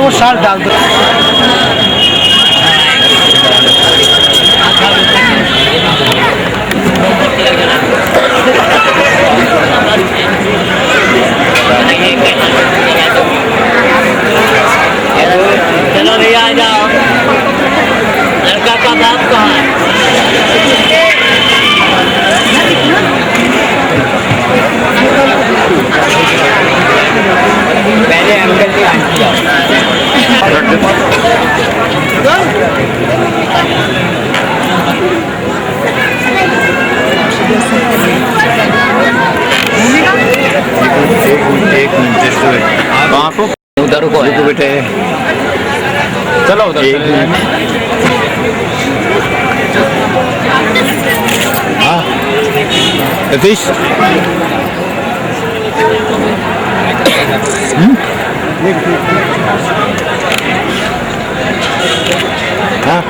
वो साल डाल दो। चलो भैया आ जाओ। लड़का का बाप कहाँ है? पहले अंकल की आंटी उधर को बेटे चलो उधर हाँ सतीश हाँ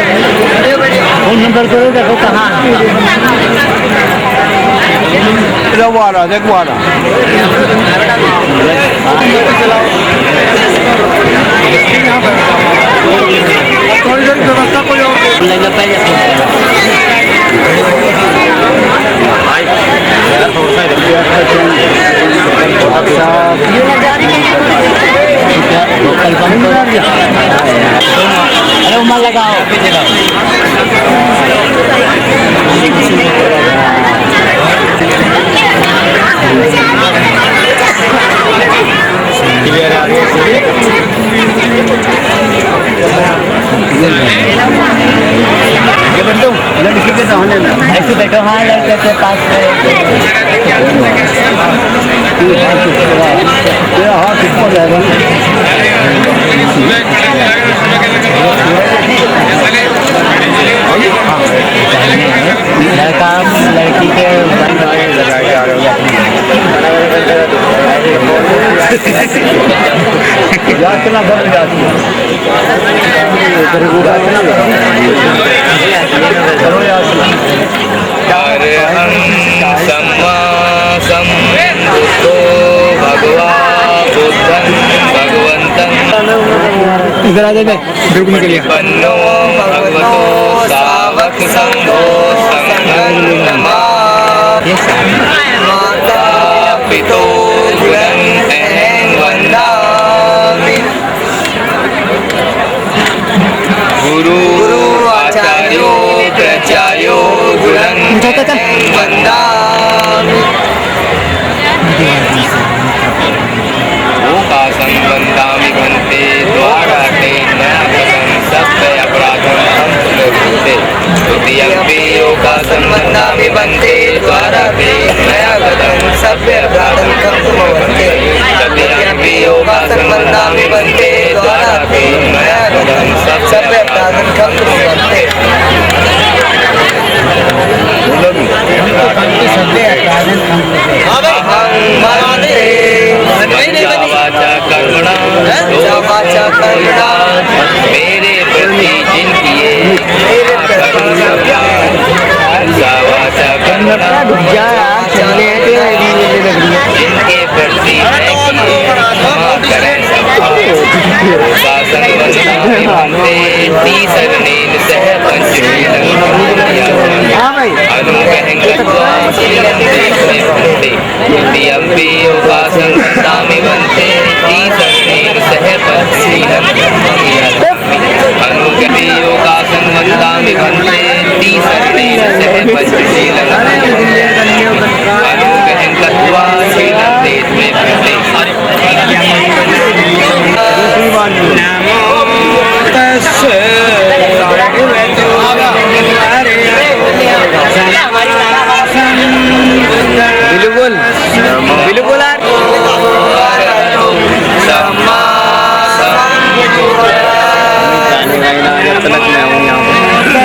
फोन नंबर करो देखो कहाँ वो आ रहा देखो आ रहा थोड़ी देर व्यवस्था कोई अरे उमर लगाओ ऐसे बैठो हाँ लड़के के पास लड़का लड़की के इधर आ जाए बिल्कुल निकलिए भगवतो सावक संगो संगम माता पितो वंदामि गुरु आचार्यो प्रचार्यो वंदामि लोकासं वन्दामि भन्ते द्वाराते नयागतं सत्य अपराधं संस्कृते द्वितीयंपि योगासं वन्दामि भन्ते द्वाराते नयागतं सत्य अपराधं संस्कृते तृतीयंपि योगासं वन्दामि भन्ते द्वाराते नयागतं सत्य अपराधं संस्कृते वाचा कर्मणा मेरे प्रति जिनकी वाचा कर्मणा जिनके प्रति क्षमा करें शासन सह पंचशील पंचशीलं अनुग्रहं कृत्वा शीलन्ते द्वे प्रति नमो तस्से भगवतो बिल्कुल बिल्कुल सम्मा तलक मैं हूँ यहाँ तलक मैं हूँ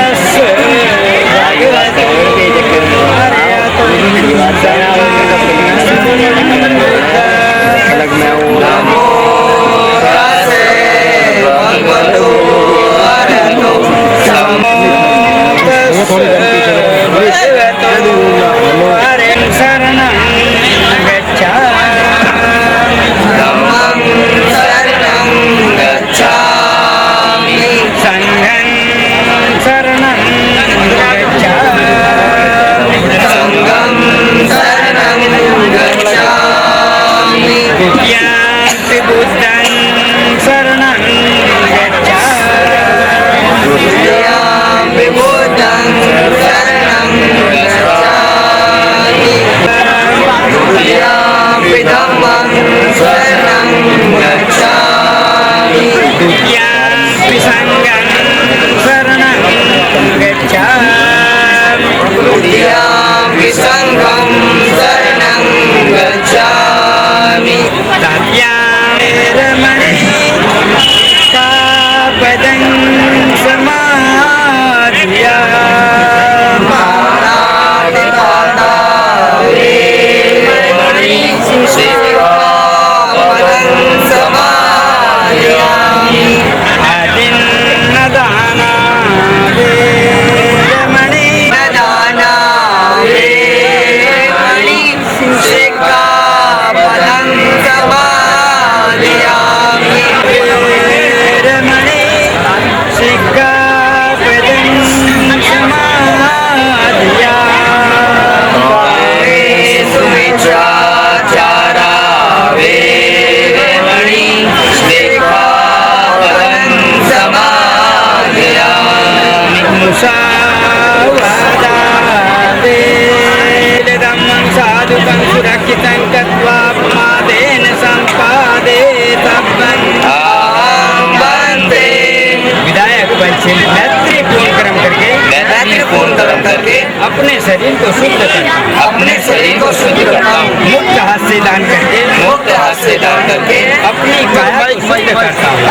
अपने शरीर को शुद्ध करता हूँ अपने शरीर को शुद्ध करता हूँ मुक्त हाथ से दान करके मुक्त हाथ से दान करके अपनी काया को शुद्ध करता हूँ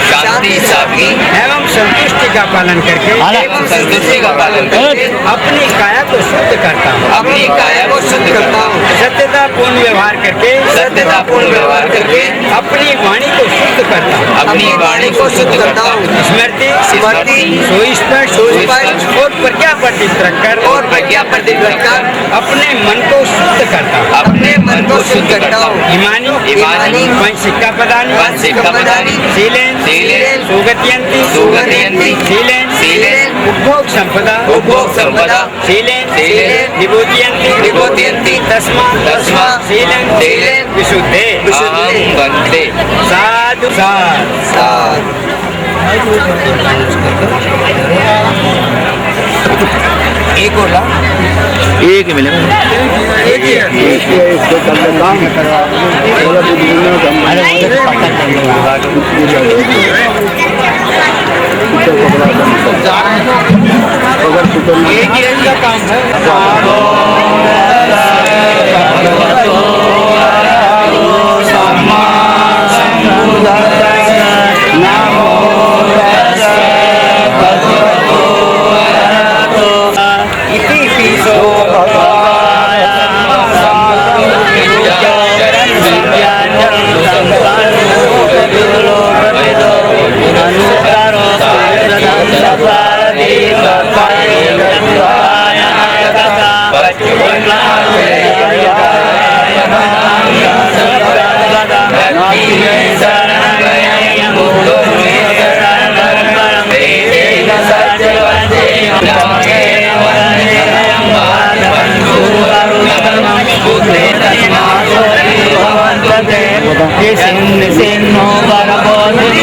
शांति सादगी एवं संतुष्टि का पालन करके एवं संतुष्टि का पालन करके अपनी काया को शुद्ध करता हूँ अपनी काया को शुद्ध करता हूँ सत्यता पूर्ण व्यवहार करके सत्यतापूर्ण व्यवहार करके अपनी वाणी को शुद्ध करता हूँ अपनी वाणी को शुद्ध करता हूँ स्मृति स्मृति सुस्पष्ट और प्रज्ञा प्रतिष्ठ रखकर और प्रज्ञा प्रतिष्ठ रखकर अपने मन को शुद्ध करता हूँ अपने मन को शुद्ध करता हूँ इमानी इमानी पंचसिक्का पदानी पंचसिक्का पदानी शीलेन शीलेन सुगतियन्ति सुगतियन्ति शीलेन शीलेन उपभोग संपदा उपभोग संपदा शीलेन शीलेन विभूतियन्ति विभूतियन्ति तस्मा शीलेन शीलेन विशुद्धे अहं वन्दे साधु साधु एक और ला एक मिले एक ही इसको कल काम करवा एक ही का काम है Sin no para poder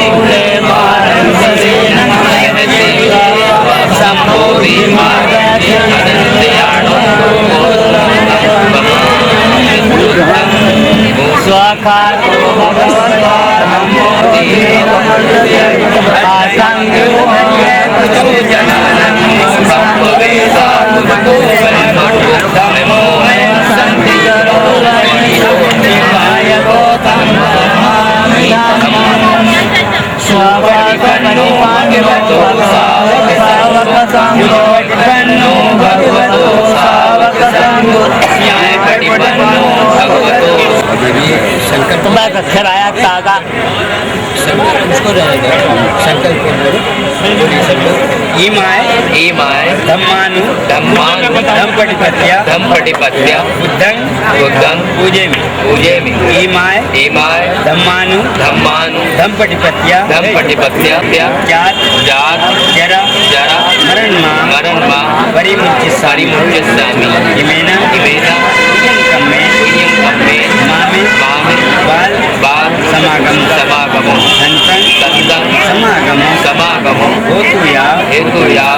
साक्षात् भगवतो नमो देवाय आसंगो शंकर अक्षर आया तागा उसको रहेगा शंकर को ईमाय धम्मानु धम्पटिपत्या बुद्धं पूजेमि ईमाय धम्मानु धम्पटिपत्या जात जरा मरणमा परिमुच्यसामि इमेना कम्मे मामे बाल समागमो संतं समागमो हेतु या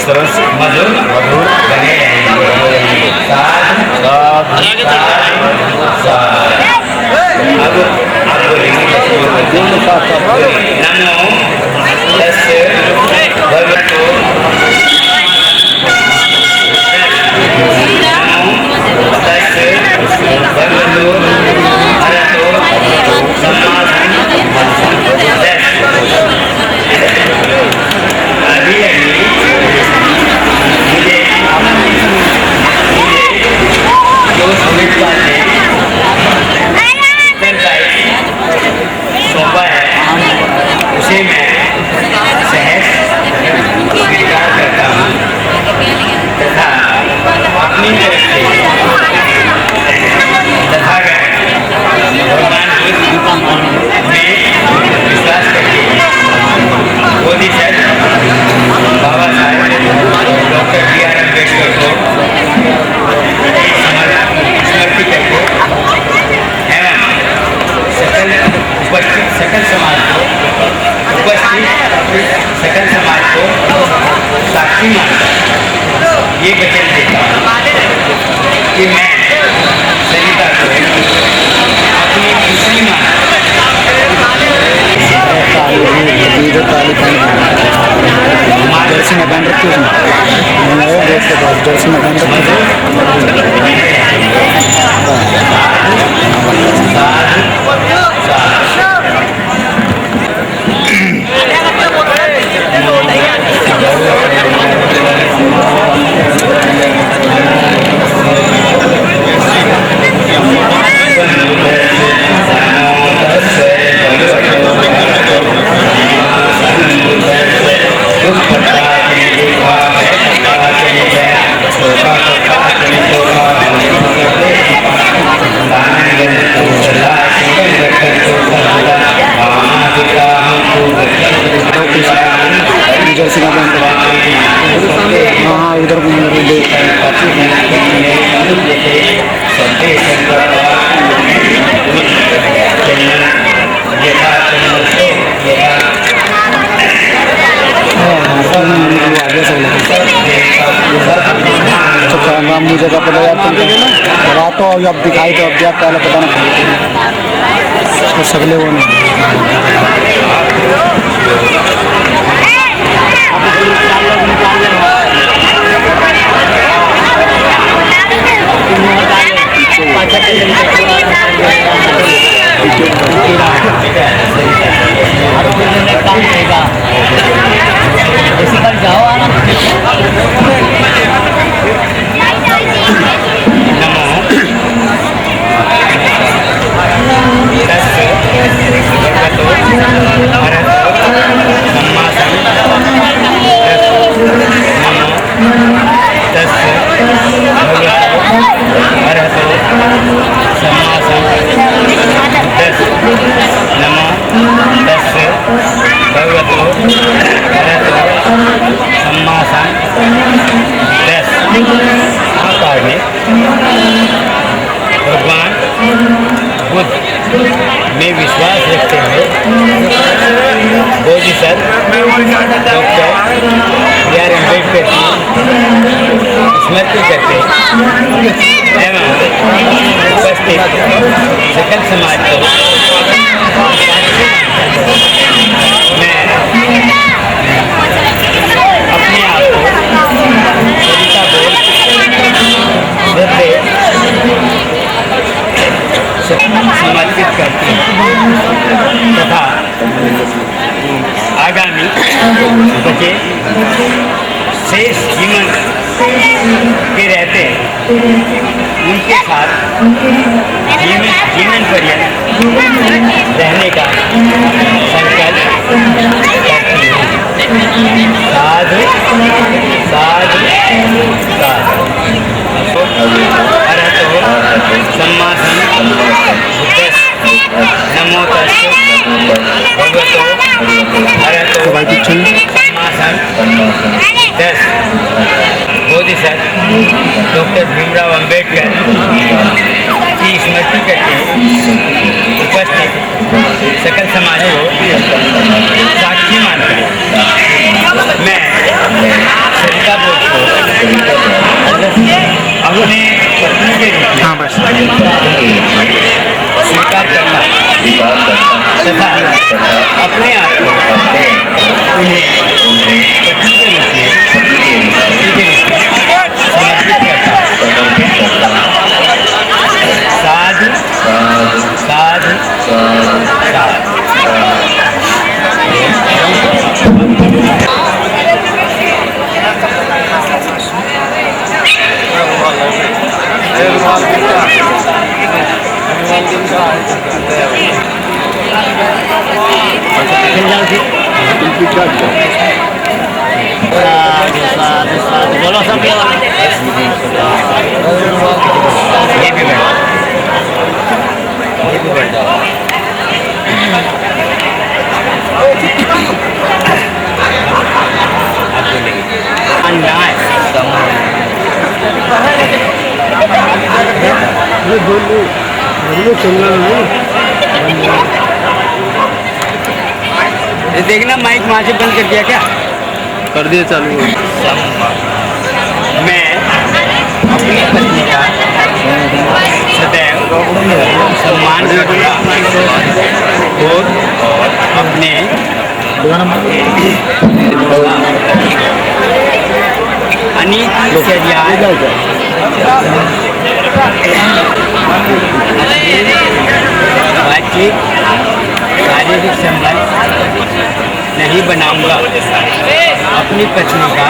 सरस मधुर बने रहेंगे। नमो तस्य भगवतो अभी सकल समाज को उपस्थित सकल समाज को साक्षी मानकर ये वचन देता हूँ कि मैं सरिता को अपनी पुत्री जर्सी में बन रखी है गेट के पास जर्सी में बन रखी जर्सी में बन हाँ उधर मुझे का पता यार रात तो अब दिखाई तो अब दिया पहले पता ना उसको सगले वो नहीं भगवान बुद्ध में विश्वास रखते हुए बोधिसत्व डॉक्टर B.R. अम्बेडकर की स्मृति करते एवं उपस्थित सकल समाज को मैं अपने आप को सरिता बोल समर्पित करती तथा आगामी बचे शेष जीवन के रहते उनके साथ जीवन पर्यंत रहने का संकल्प करती हूँ। साधु साधु साधु अरहतो सम्मा नमो तस्से भगवतो अरहतो सम्मा दस बोधिसत्व डॉक्टर भीमराव अम्बेडकर की स्मृति करके उपस्थित सकल समाज को साक्षी मानकर मैं सरिता बोल को अपने पत्नी के रूप में स्वीकार करता तथा अपने आप को उन्हें पत्नी के रूप में समर्पित करता साधु साधु साधु बोलो सब ये भी बैठो ये भी बैठो अन्याय ये देखना माइक वहाँ से बंद कर दिया क्या? कर दिए चालू। मैं अपनी पत्नी का सदैव सम्मान करूँगा और अपने अनीति चर्याएं बातचीत शारीरिक संबंध नहीं बनाऊंगा। अपनी पत्नी का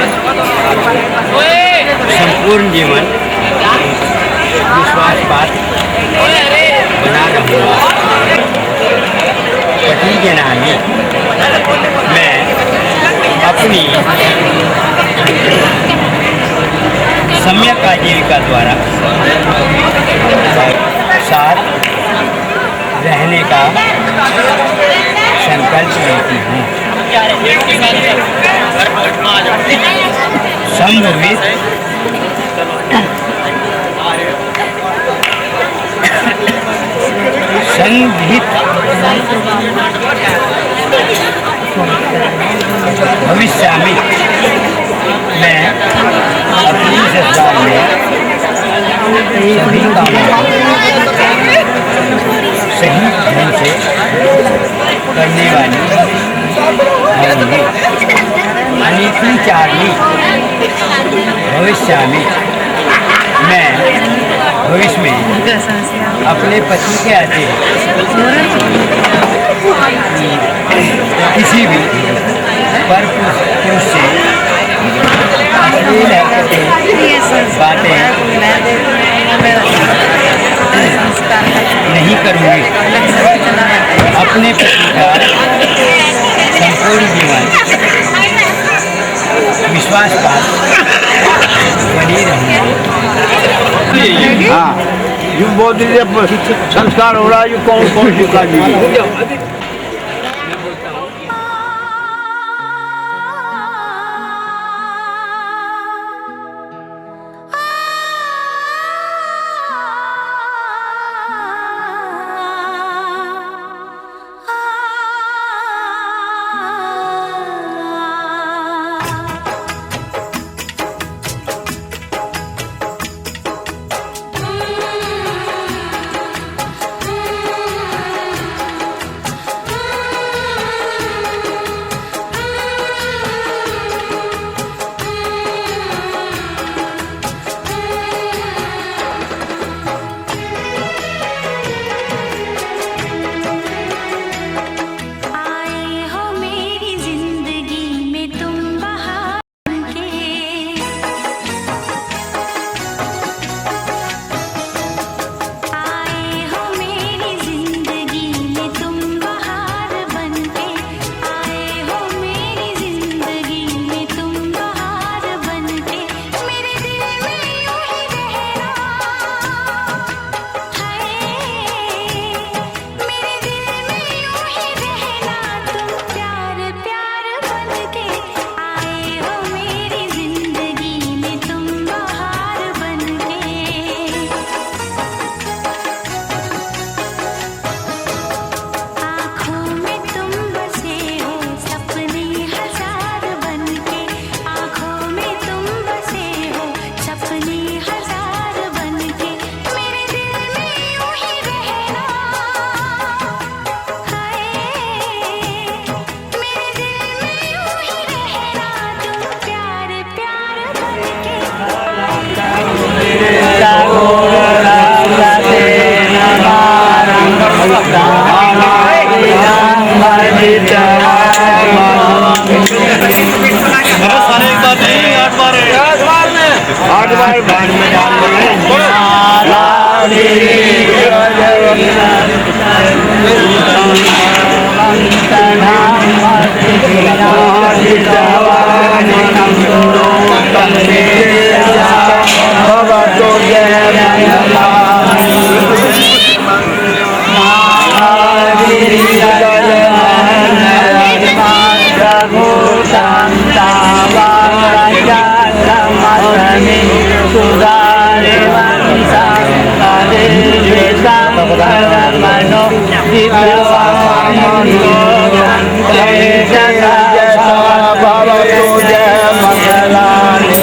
संपूर्ण जीवन विश्वासपात बना रहूँगा। पत्नी के नाते मैं अपनी सम्यक आजीविका द्वारा साथ रहने का संकल्प लेती हूँ। संभवित संगीत भविष्य में मैं अपनी ससुराल में सभी कामों सही ढंग से करने वाली होंगी। अनीति चार्ली भविष्य में मैं भविष्य में अपने पति के आते किसी भी पर पुरुष से अश्लील बातें नहीं करूँगी। अपने पति का संपूर्ण जीवन विश्वासपात बनी रहूँगी। हाँ, यू बहुत संस्कार हो रहा है। यू कौन कौन सी का सुधारे नो जय जसा भवतु जय मंगलानि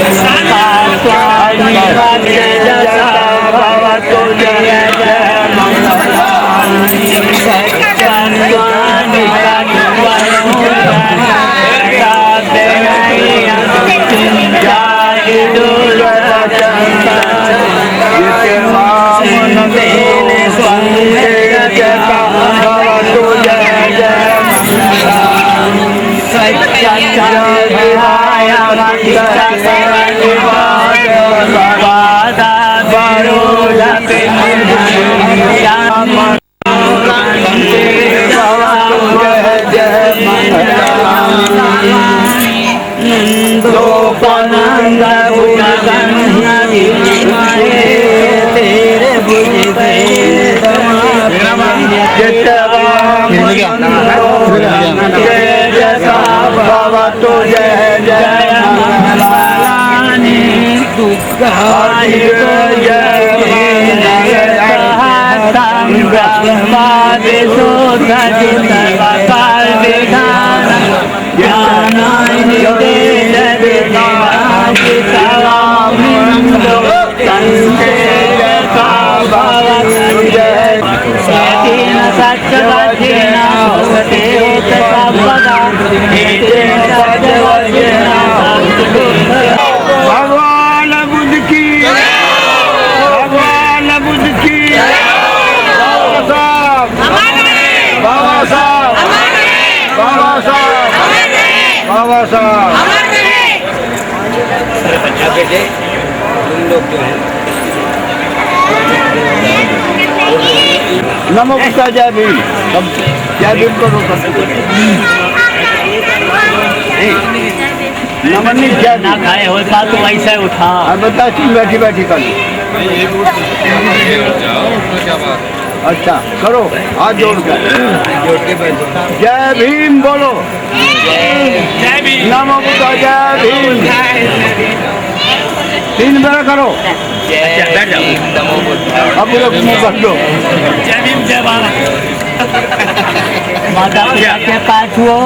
जय जसा भवतु जय जय मंगलानि सत्यानि भवतु जय जय मंगलानि दुःखाय जय ब्रह्मादिषु भगवान बुद्ध की भगवान बुद्ध की बाबा साहब बाबा साहब बाबा साहब नमो बुद्धा जय भीम जय भीम करो नमन जय ना खाए होता तो वैसे उठा बता तुम बैठी बैठी कर अच्छा करो हाथ जोड़ कर जय भीम बोलो जय भीम नमो बुद्धा जय भीम 3 बार करो बैठ जाओ अब लोग मुंह कर दो जय भीम जय भारत माता के पास हो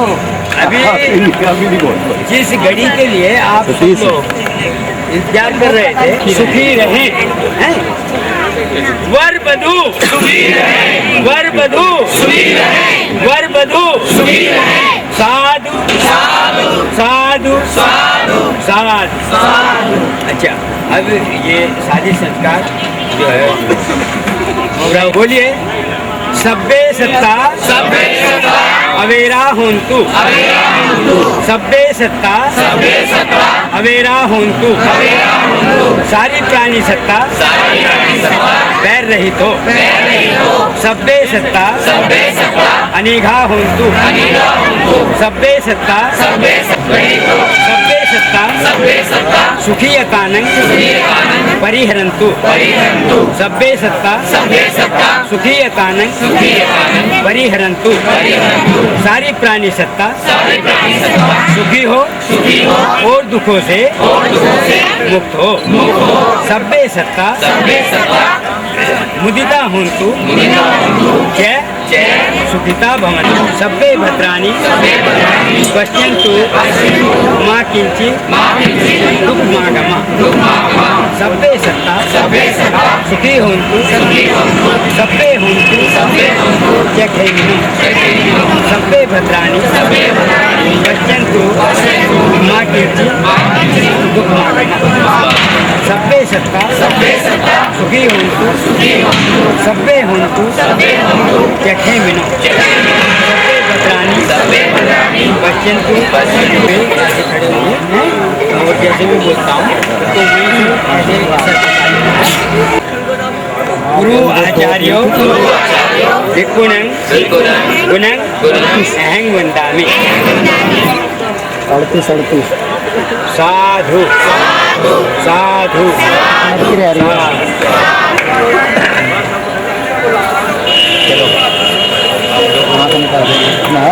अभी नहीं बोल जिस घड़ी के लिए आप सब लोग इंतजार कर रहे थे सुखी रहे वर बधू सुखी रहे वर बधू सुखी रहे वर बधू सुखी रहे साधु साधु साधु साधु साधु अच्छा अब ये शादी संस्कार जो है बोलिए सब्बे सत्ता अवेरा होन्तु सब्बे सत्ता अवेरा होन्तु सारी प्राणी सत्ता पैर रहित हो सब्बे सत्ता अनिघा होन्तु सब्बे सत्ता सुखीयतानं परिहरन्तु सब्बे सत्ता सुखीयतानं परिहरन्तु सारी प्राणी सत्ता सुखी हो और दुखों से मुक्त हो सब्बे सत्ता मुदिता होन्तु जय सुखिता भवन्तु सब्बे भद्राणि पश्यन्तु मा किंचित् दुःखमागम सब्बे सत्ता सुखी होन्तु सब्बे होन्तु जघैमिनो सब्बे भद्राणि पश्यन्तु मा किंचित् दुःखमागम सब्बे सत्ता सुखी होन्तु सब्बे होन्तु जघैमिनो सब्बे भद्राणि पश्यन्तु ऐसे खड़े हुए हैं और जैसे मैं बोलता हूँ तो ऐसे गुरु आचार्यो भिक्खुनं गुणं अहं वन्दामि सड़ती साधु साधु चलो ना